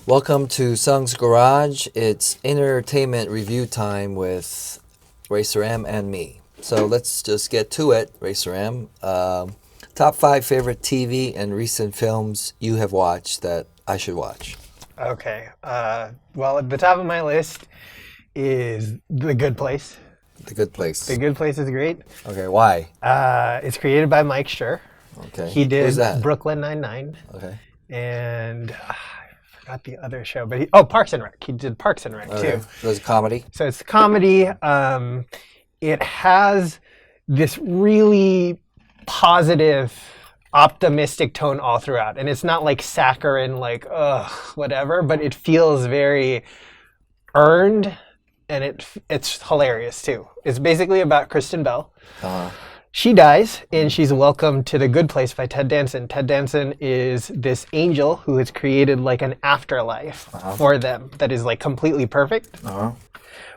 Welcome to Sung's Garage. It's entertainment review time with RacerM and me. So let's just get to it, RacerM. Top 5 favorite TV and recent films you have watched that I should watch. Okay. Well, at the top of my list is The Good Place. The Good Place. The Good Place is great. Okay, why? It's created by Mike Schur. Okay. He did Who's that? Brooklyn Nine-Nine. Okay. And I forgot the other show, but Parks and Rec. He did Parks and Rec too. So it's a comedy? So it's comedy. It has this really positive, optimistic tone all throughout. And it's not like saccharine, like, whatever, but it feels very earned, and it's hilarious too. It's basically about Kristen Bell. Uh-huh. She dies, and she's welcomed to the Good Place by Ted Danson. Ted Danson is this angel who has created like an afterlife for them that is like completely perfect. Uh-huh.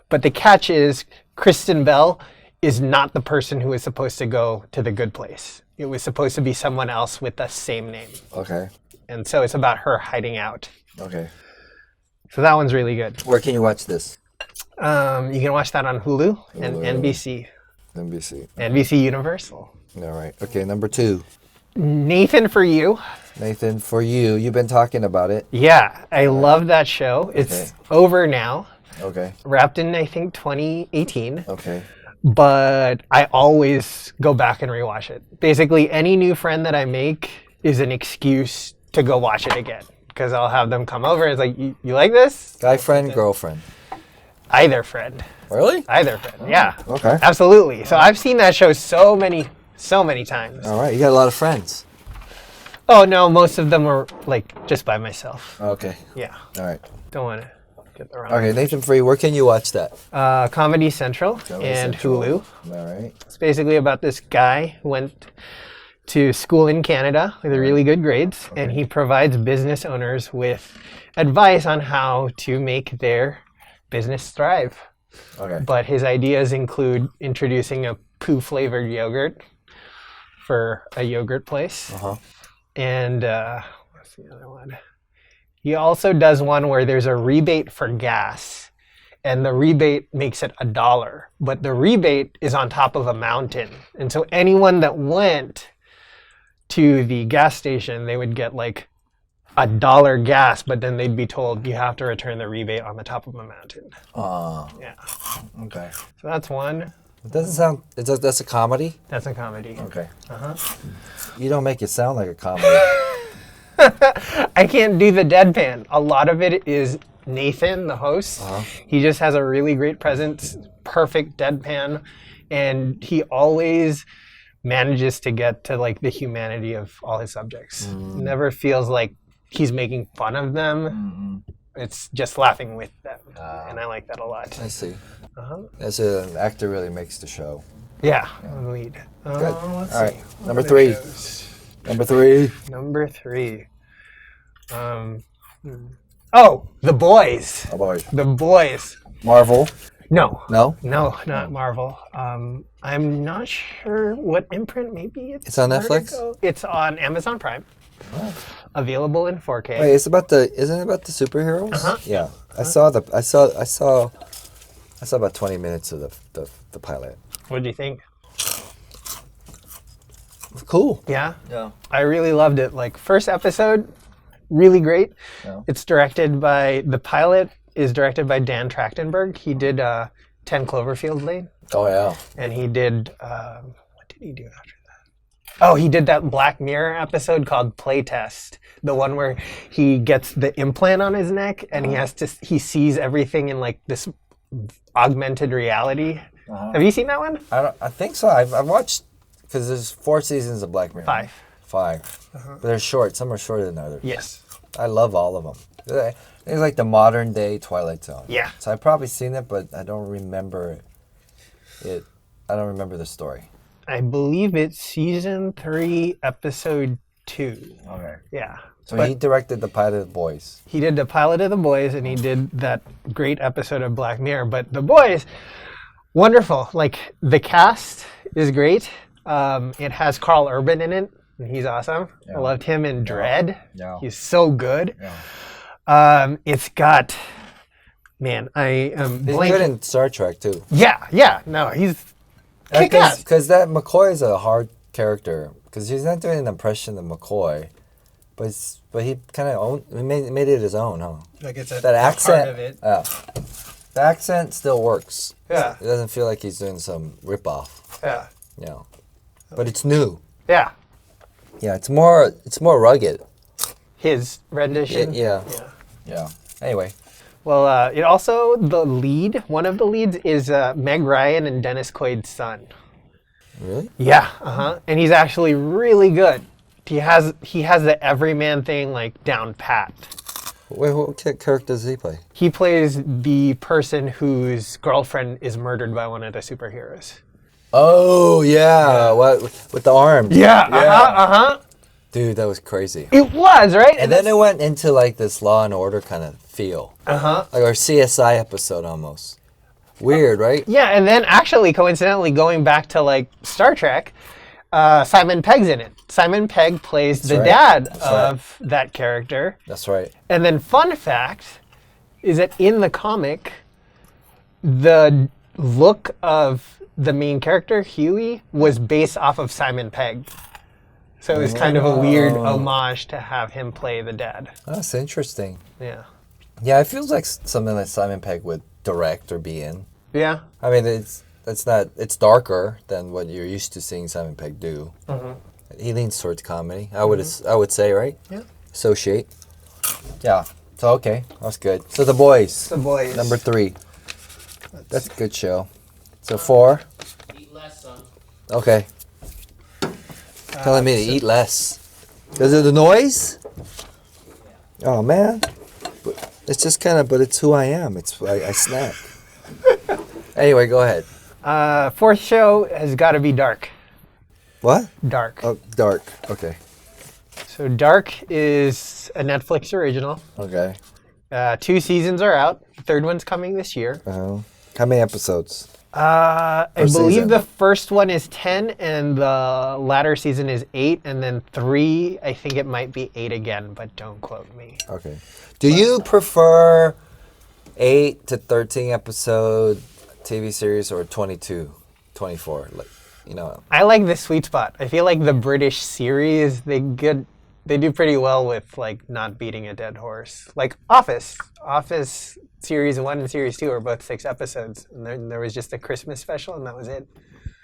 But the catch is Kristen Bell is not the person who is supposed to go to the Good Place. It was supposed to be someone else with the same name. Okay. And so it's about her hiding out. Okay. So that one's really good. Where can you watch this? You can watch that on Hulu and NBC. NBC. NBC Universal. All right. Okay, number 2. Nathan For You. Nathan For You. You've been talking about it. Yeah, I love that show. It's over now. Okay. Wrapped in, I think, 2018. Okay. But I always go back and rewatch it. Basically, any new friend that I make is an excuse to go watch it again. Because I'll have them come over and it's like, you like this? Guy friend, girlfriend. Either friend. Really? Either friend, yeah. Okay. Absolutely. So I've seen that show so many times. All right. You got a lot of friends. Oh, no, most of them were like just by myself. Okay. Yeah. All right. Don't want to get the wrong. Okay, Nathan For You. Where can you watch that? Comedy Central Comedy and Central. Hulu. All right. It's basically about this guy who went to school in Canada with really good grades, and he provides business owners with advice on how to make their business thrive. Okay. But his ideas include introducing a poo-flavored yogurt for a yogurt place. Uh-huh. And what's the other one? He also does one where there's a rebate for gas, and the rebate makes it $1, but the rebate is on top of a mountain. And so anyone that went to the gas station, they would get like $1 gas, but then they'd be told you have to return the rebate on the top of a mountain. Yeah. Okay. So that's one. It doesn't sound... That's a comedy? That's a comedy. Okay. Uh-huh. You don't make it sound like a comedy. I can't do the deadpan. A lot of it is Nathan, the host. He just has a really great presence, perfect deadpan, and he always manages to get to like the humanity of all his subjects. Never feels like he's making fun of them. It's just laughing with them, and I like that a lot. I see. As an actor, really makes the show. Yeah, I'm the lead. Good. Let's All right. see. Number 3. Number 3. Number 3. The Boys. Oh, boy. The Boys. Marvel. No. No? No, not Marvel. I'm not sure what imprint. Maybe It's on Netflix? Vertigo. It's on Amazon Prime. Available in 4K. Wait, isn't it about the superheroes? Yeah. I saw about 20 minutes of the pilot. What do you think? Cool. Yeah? Yeah. I really loved it. Like, first episode, really great. Yeah. The pilot is directed by Dan Trachtenberg. He did 10 Cloverfield Lane. Oh, yeah. And he did, what did he do after that? Oh, he did that Black Mirror episode called Playtest. The one where he gets the implant on his neck and he sees everything in like this augmented reality. Have you seen that one? I think so. I've watched, because there's 4 seasons of Black Mirror. 5. But they're short. Some are shorter than others. Yes. I love all of them. It's like the modern day Twilight Zone. Yeah. So I've probably seen it, but I don't remember it. I don't remember the story. I believe it's season 3, episode 2. Okay. Yeah. So he directed the pilot of The Boys. He did the pilot of The Boys, and he did that great episode of Black Mirror. But The Boys, wonderful. Like, the cast is great. It has Carl Urban in it, and he's awesome. Yeah. I loved him in Dread. Yeah. He's so good. Yeah. It's got, man, I am He's blanking. good in Star Trek too. Yeah. No, he's kick-ass. Because that McCoy is a hard character. Because he's not doing an impression of McCoy, but he kind of made it his own, huh? Like it's That accent. part of it. The accent still works. Yeah. It doesn't feel like he's doing some ripoff. Yeah. You know. But it's new. Yeah. Yeah, it's more rugged. His rendition. Yeah. Yeah. Yeah. Anyway. Well, it also, one of the leads is Meg Ryan and Dennis Quaid's son. Really? Yeah, and he's actually really good. He has the everyman thing like down pat. Wait, what character does he play? He plays the person whose girlfriend is murdered by one of the superheroes. Oh yeah, what with the arms? Yeah. Dude, that was crazy. It was right, And then it went into like this Law and Order kind of feel. Like our CSI episode almost. Weird, right? Yeah, and then actually, coincidentally, going back to like Star Trek, Simon Pegg's in it. Simon Pegg plays the dad of that character. That's right. And then, fun fact is that in the comic, the look of the main character, Huey, was based off of Simon Pegg. So it was kind of a weird homage to have him play the dad. That's interesting. Yeah. Yeah, it feels like something that Simon Pegg would direct or be in. Yeah. I mean, it's darker than what you're used to seeing Simon Pegg do. He leans towards comedy. I would say, right? Yeah. Associate. Yeah. So okay, that's good. So The Boys. The Boys. Number 3. That's a good show. So 4. Eat less, son. Okay. Telling me to eat less. Because of the noise? Oh man. It's just kind of, but it's who I am. I snack. Anyway, go ahead. Fourth show has got to be Dark. What? Dark. Oh, Dark. Okay. So Dark is a Netflix original. Okay. 2 seasons are out. The third one's coming this year. How many episodes? I First believe season. the first one is 10 and the latter season is 8, and then 3, I think it might be 8 again, but don't quote me. Okay. Do you prefer 8 to 13 episode TV series or 22, 24? Like, you know. I like the sweet spot. I feel like the British series, they do pretty well with like not beating a dead horse. Like Office. Office series 1 and series 2 are both 6 episodes, and then there was just a Christmas special, and that was it.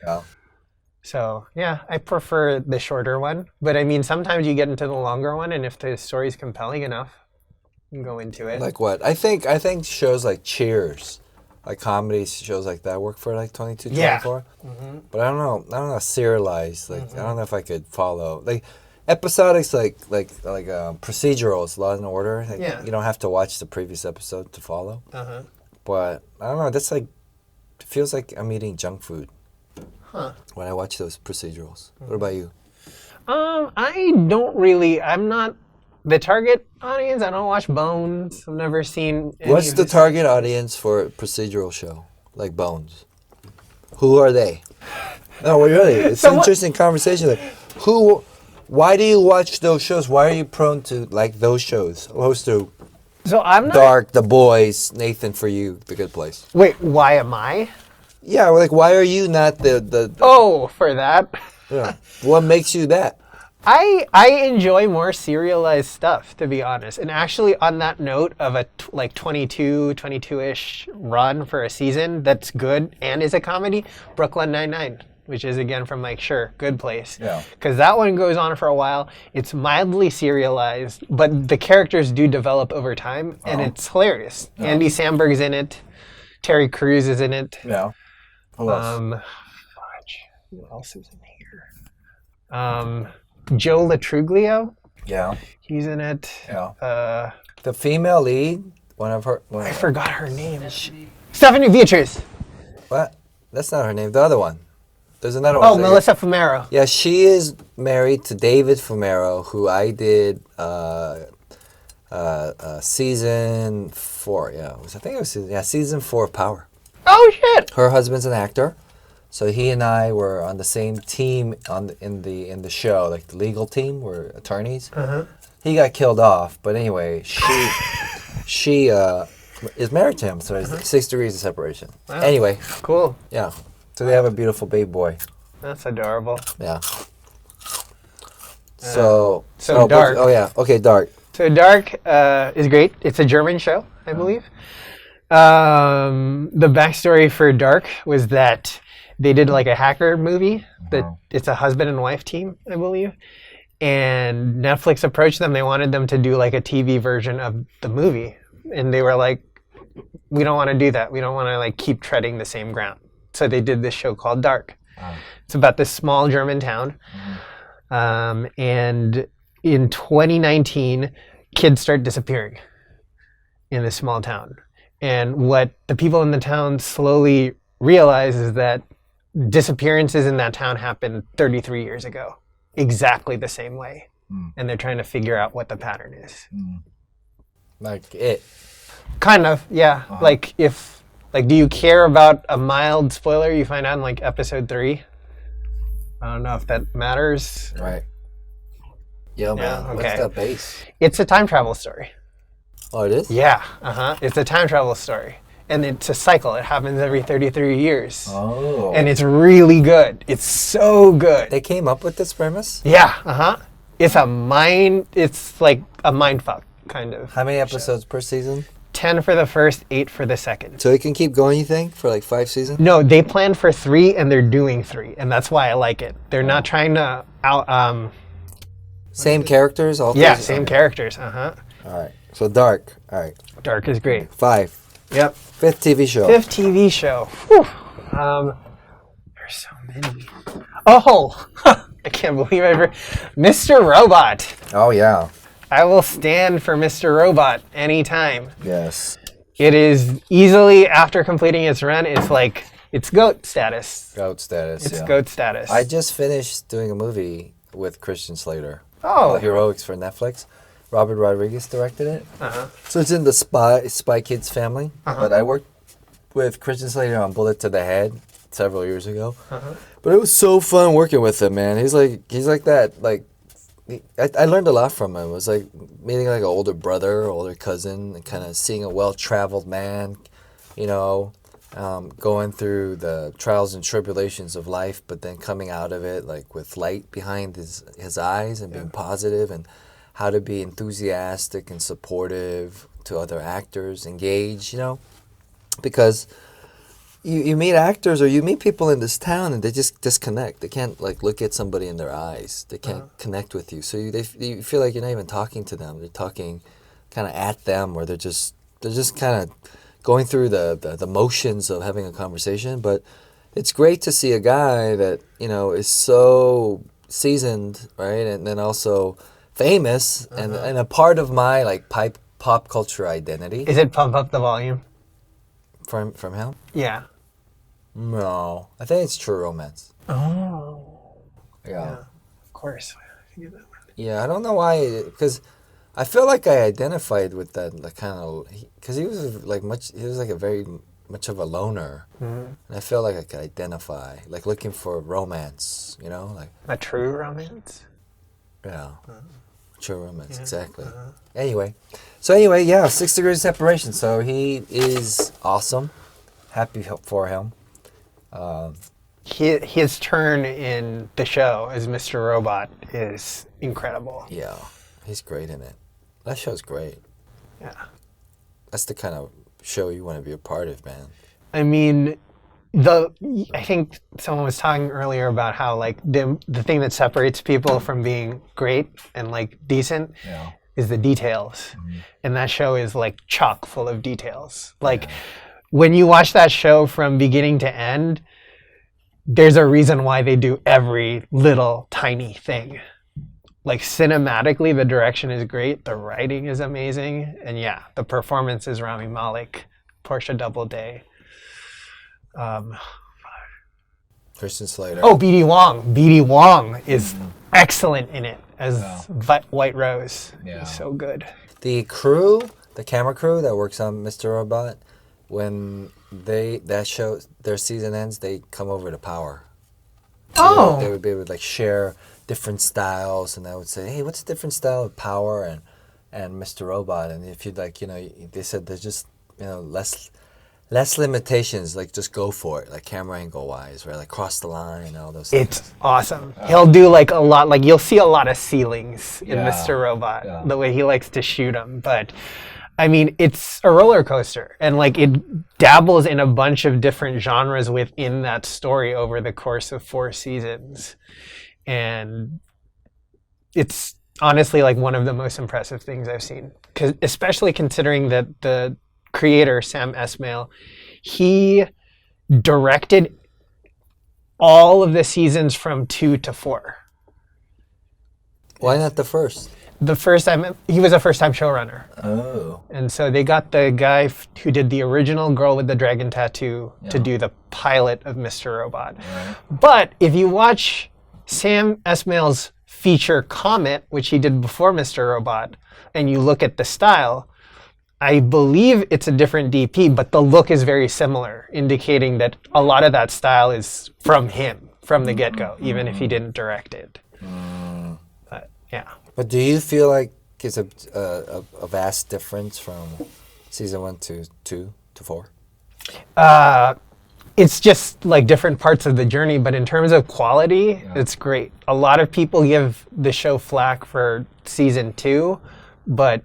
Yeah. So yeah, I prefer the shorter one. But I mean, sometimes you get into the longer one, and if the story's compelling enough, you can go into it. Like what? I think shows like Cheers, like comedy shows like that work for like 22, 24. Yeah. But I don't know serialized. Like I don't know if I could follow like episodics like procedurals, Law and Order. Like, Yeah. You don't have to watch the previous episode to follow. Uh-huh. But I don't know. That's like it feels like I'm eating junk food. Huh. When I watch those procedurals. What about you? I'm not the target audience. I don't watch Bones. I've never seen any What's of the this. target audience for a procedural show like Bones? Who are they? No, really. It's So an what- interesting conversation. Like, why do you watch those shows? Why are you prone to like those shows? Opposed to So I'm not. Dark, The Boys, Nathan for You, The Good Place. Wait, why am I? Yeah, like why are you not the Oh, for that. yeah. What makes you that? I enjoy more serialized stuff, to be honest. And actually, on that note of a 22-ish run for a season that's good and is a comedy, Brooklyn Nine-Nine, which is again from Mike Schur, Good Place. Yeah. Because that one goes on for a while. It's mildly serialized, but the characters do develop over time, and it's hilarious. Andy Samberg's in it. Terry Crews is in it. Yeah. Who else? Who else is in here? Joe Latruglio, Yeah. he's in it. Yeah. The female lead, one of her. I forgot her name. Stephanie Beatrice. What? That's not her name. The other one. There's another one. Oh, Melissa Fumero. Yeah, she is married to David Fumero, who I did season 4. Yeah, I think it was season 4 of Power. Oh shit! Her husband's an actor, so he and I were on the same team in the show, like the legal team. We're attorneys. He got killed off, but anyway, she is married to him, so it's 6 degrees of separation. Wow. Anyway, Cool. yeah. So they have a beautiful baby boy. That's adorable. Yeah. So Dark. Okay, Dark. So Dark is great. It's a German show, I believe. The backstory for Dark was that they did like a hacker movie. That it's a husband and wife team, I believe. And Netflix approached them. They wanted them to do like a TV version of the movie, and they were like, "We don't want to do that. We don't want to like keep treading the same ground." So they did this show called Dark. It's about this small German town, and in 2019, kids start disappearing in this small town. And what the people in the town slowly realize is that disappearances in that town happened 33 years ago, exactly the same way. And they're trying to figure out what the pattern is. Like it. Kind of, yeah. Like do you care about a mild spoiler you find out in like episode 3? I don't know if that matters. Right. Yo, man, okay. What's that base? It's a time travel story. Oh, it is? Yeah, It's a time travel story. And it's a cycle. It happens every 33 years. Oh. And it's really good. It's so good. They came up with this premise? Yeah, It's like a mindfuck, kind of. How many episodes per season? 10 for the first, 8 for the second. So it can keep going, you think, for like 5 seasons? No, they planned for 3 and they're doing 3. And that's why I like it. They're not trying to Same characters? All Yeah, three? same Okay. characters. All right. So Dark. All right. Dark is great. 5. Yep. 5th TV show. 5th TV show. Whew. There's so many. Oh, I can't believe Mr. Robot. Oh, yeah. I will stand for Mr. Robot anytime. Yes. It is easily, after completing its run, it's GOAT status. GOAT status. It's GOAT status. I just finished doing a movie with Christian Slater. Oh. Heroics for Netflix. Robert Rodriguez directed it. So it's in the Spy Kids family. But I worked with Christian Slater on Bullet to the Head several years ago. But it was so fun working with him, man. He's like that. Like, I learned a lot from him. It was like meeting like an older brother, older cousin, and kind of seeing a well-traveled man, going through the trials and tribulations of life, but then coming out of it like with light behind his eyes and being positive, and how to be enthusiastic and supportive to other actors, engage, because you meet actors or you meet people in this town and they just disconnect. They can't like look at somebody in their eyes. They can't connect with you. So you feel like you're not even talking to them. They're talking kind of at them, or they're just kind of going through the motions of having a conversation. But it's great to see a guy that, is so seasoned, right? And then also famous and a part of my like pop culture identity. Is it Pump Up the Volume? From him? Yeah. No, I think it's True Romance. Oh. Yeah. Of course. Yeah, I don't know why, because I feel like I identified with that, like kind of, because he was like a very much of a loner, and I feel like I could identify, like looking for romance, like a true romance. Yeah, true romance, exactly. Anyway, yeah, 6 degrees of separation. So he is awesome. Happy for him. His turn in the show as Mr. Robot is incredible. Yeah, he's great in it. That show's great. Yeah. That's the kind of show you want to be a part of, man. I mean, I think someone was talking earlier about how like the thing that separates people from being great and like decent is the details. And that show is like chock full of details. Like when you watch that show from beginning to end, there's a reason why they do every little tiny thing. Like cinematically, the direction is great, the writing is amazing, and the performance is Rami Malek, Portia Doubleday. Christian Slater. Oh, BD Wong. BD Wong is excellent in it as White Rose. Yeah. He's so good. The crew, the camera crew that works on Mr. Robot, when their season ends, they come over to Power. So they would be able to like share different styles, and I would say, hey, what's a different style of Power? And and Mr. Robot, and if you like, they said there's just less limitations. Like just go for it, like camera angle wise, right? Like cross the line and all those things. It's awesome. He'll do like a lot, like you'll see a lot of ceilings in Mr. Robot, the way he likes to shoot them. But I mean, it's a roller coaster, and like it dabbles in a bunch of different genres within that story over the course of 4 seasons. And it's honestly like one of the most impressive things I've seen, especially considering that the creator, Sam Esmail, he directed all of the seasons from 2 to 4. Why not the first? The first time, he was a first-time showrunner. Oh. And so they got the guy who did the original Girl with the Dragon Tattoo to do the pilot of Mr. Robot. Right. But if you watch Sam Esmail's feature Comet, which he did before Mr. Robot, and you look at the style, I believe it's a different DP, but the look is very similar, indicating that a lot of that style is from him, from the get-go, even if he didn't direct it. But, yeah. But do you feel like it's a vast difference from season 1 to 2 to 4? It's just like different parts of the journey, but in terms of quality, it's great. A lot of people give the show flack for season 2, but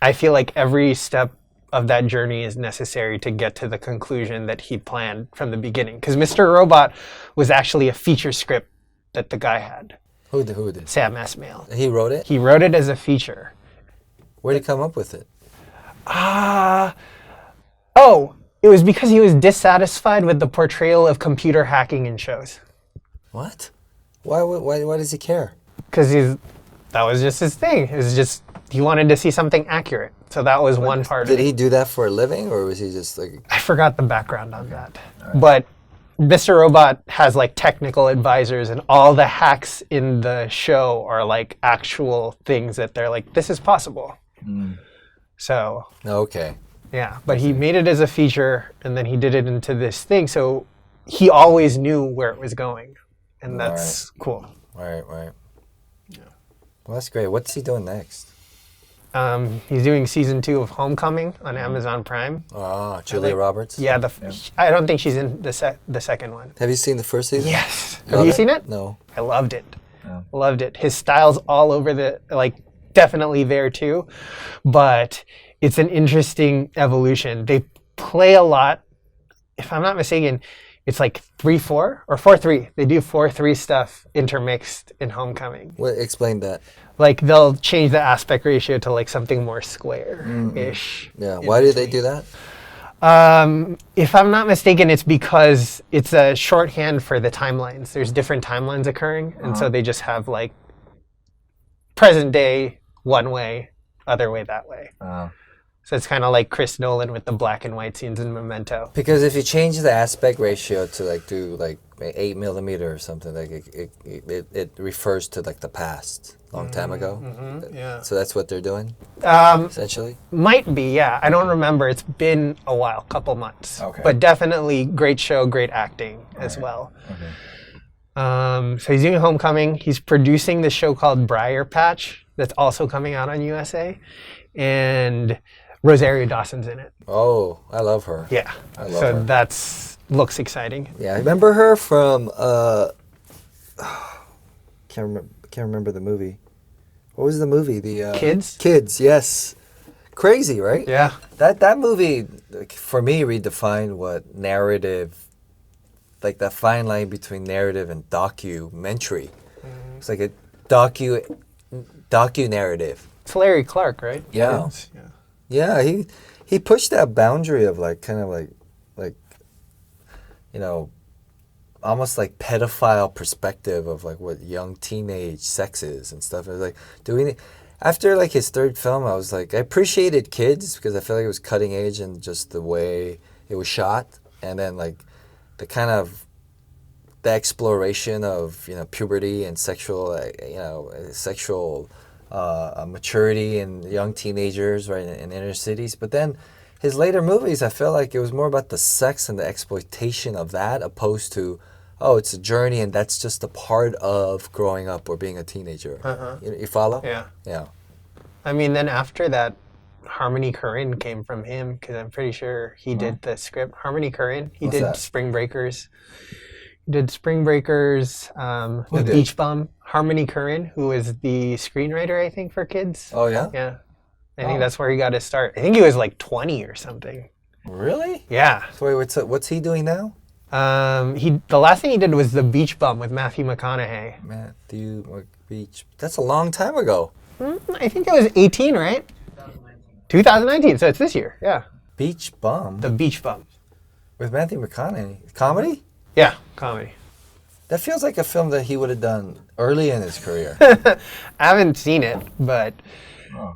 I feel like every step of that journey is necessary to get to the conclusion that he planned from the beginning. Because Mr. Robot was actually a feature script that the guy had. Who did? Sam Esmail. He wrote it? He wrote it as a feature. Where did he come up with it? It was because he was dissatisfied with the portrayal of computer hacking in shows. What? Why does he care? Because that was just his thing. It was just, he wanted to see something accurate. So that was one part of it. Did he do that for a living, or was he just like... I forgot the background on that. Right. But Mr. Robot has like technical advisors, and all the hacks in the show are like actual things that they're like, this is possible. So... Okay. Yeah, but he made it as a feature, and then he did it into this thing, so he always knew where it was going, and that's cool. Right. Yeah. Well, that's great. What's he doing next? He's doing season 2 of Homecoming on Amazon Prime. Oh, Julia Roberts? Yeah, I don't think she's in the second one. Have you seen the first season? Yes. Have you seen it? No. I loved it. Yeah. Loved it. His style's all over definitely there too, but it's an interesting evolution. They play a lot. If I'm not mistaken, it's like 3-4 or 4-3. They do 4-3 stuff intermixed in Homecoming. What? Explain that. Like they'll change the aspect ratio to like something more square-ish. Yeah. Why do they do that? If I'm not mistaken, it's because it's a shorthand for the timelines. There's different timelines occurring, and so they just have like present day one way, other way that way. So it's kind of like Chris Nolan with the black and white scenes in Memento. Because if you change the aspect ratio to like do like 8 millimeter or something, like it refers to like the past, long time ago. Yeah. So that's what they're doing, essentially. Might be, yeah. I don't remember. It's been a while, couple months. Okay. But definitely great show, great acting as well. Okay. So he's doing Homecoming. He's producing this show called Briar Patch that's also coming out on USA, and Rosario Dawson's in it. Oh, I love her. Yeah. I love her. That's looks exciting. Yeah, I remember her from can't remember the movie. What was the movie? The Kids? Kids, yes. Crazy, right? Yeah. That movie for me redefined what narrative, like that fine line between narrative and documentary. It's like a docu narrative. It's Larry Clark, right? Yeah. Yeah, he pushed that boundary of like kind of like almost like pedophile perspective of like what young teenage sex is and stuff. It was like after like his third film, I was like, I appreciated Kids because I felt like it was cutting edge and just the way it was shot, and then like the kind of the exploration of puberty and sexual maturity in young teenagers, right, in inner cities. But then his later movies, I felt like it was more about the sex and the exploitation of that, opposed to, it's a journey and that's just a part of growing up or being a teenager. You follow? Yeah. Yeah. I mean, then after that, Harmony Korine came from him because I'm pretty sure he did the script. Harmony Korine, he What's did that? Spring Breakers. He did Spring Breakers, The did? Beach Bum. Harmony Korine, who is the screenwriter, I think, for kids. Oh yeah. Yeah. I think Oh. that's where he got his start. I think he was like 20 or something. Really? Yeah. So wait, what's he doing now? The last thing he did was The Beach Bum with Matthew McConaughey. Matthew Beach. That's a long time ago. I think it was 18, right? 2019, so it's this year. Yeah. Beach Bum The Beach Bum. with Matthew McConaughey. Comedy? Yeah, comedy. That feels like a film that he would have done early in his career. I haven't seen it, but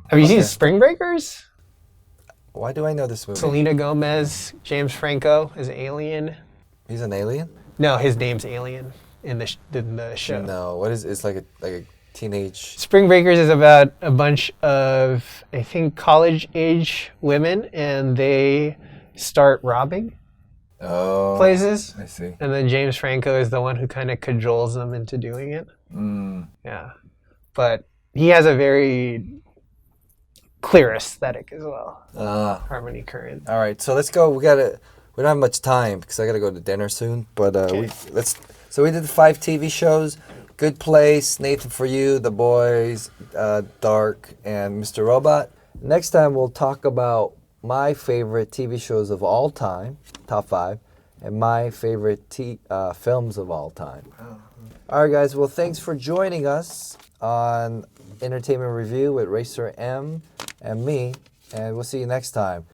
have you seen Spring Breakers? Why do I know this movie? Selena Gomez, James Franco is Alien. He's an alien? No, his name's Alien in the show. No. What is? It's like a teenage. Spring Breakers is about a bunch of, I think, college-age women, and they start robbing Oh. places. I see. And then James Franco is the one who kind of cajoles them into doing it. Yeah. But he has a very clear aesthetic as well. Harmony Korine. All right, so let's go. We don't have much time because I gotta go to dinner soon. But Okay. So we did the 5 TV shows: Good Place, Nathan for You, The Boys, Dark, and Mr. Robot. Next time we'll talk about my favorite TV shows of all time, top 5, and my favorite films of all time. All right, guys. Well, thanks for joining us on Entertainment Review with RacerM and me, and we'll see you next time.